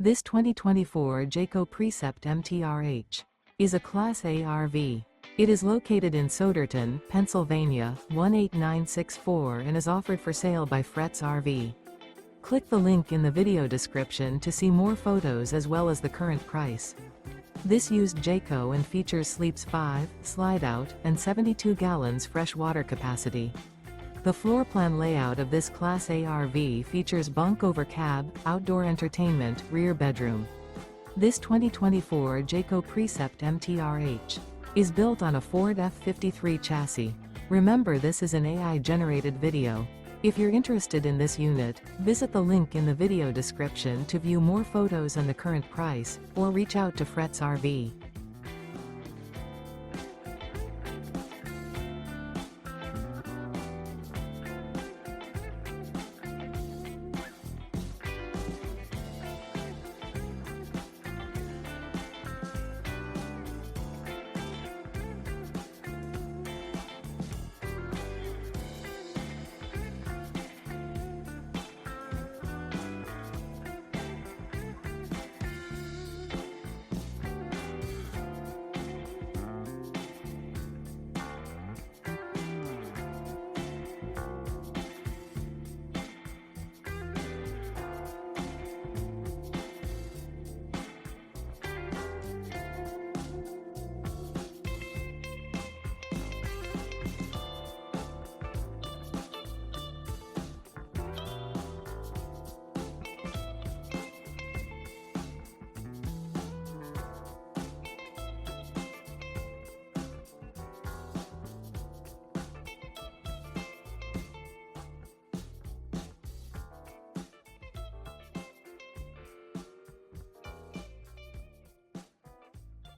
This 2024 Jayco Precept MTRH is a Class A RV. It is located in Souderton, Pennsylvania, 18964 and is offered for sale by Fretz RV. Click the link in the video description to see more photos as well as the current price. This used Jayco and features sleeps 5, slide-out, and 72 gallons fresh water capacity. The floor plan layout of this Class A RV features bunk over cab, outdoor entertainment, rear bedroom. This 2024 Jayco Precept MTRH is built on a Ford F-53 chassis. Remember, this is an AI-generated video. If you're interested in this unit, visit the link in the video description to view more photos and the current price, or reach out to Fretz RV.